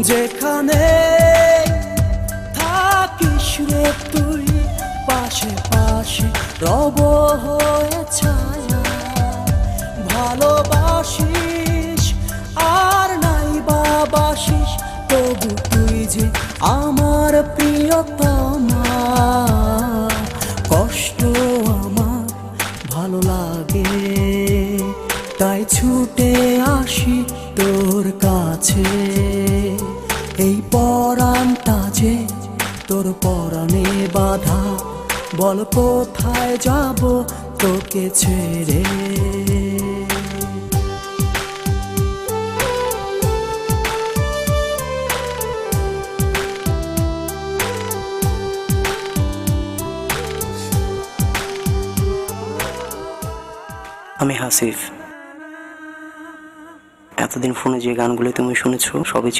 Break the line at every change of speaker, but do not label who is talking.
যেখানে থাকিস রে তুই, পাশে পাশে রব হয়ে ছায়া। ভালোবাসিস আর নাই বাবাসিস, তবু তুই যে আমার প্রিয়তমা। কষ্ট আমার ভালো লাগে, তাই ছুটে আসি তোর কাছে। এই পরাণটা যে তোর পরাণে বাঁধা, বল কোথায় যাব তোকে ছেড়ে।
আমি হাসিফ। এতদিন ফোনে যে গানগুলো তুমি শুনেছো সবই ছিল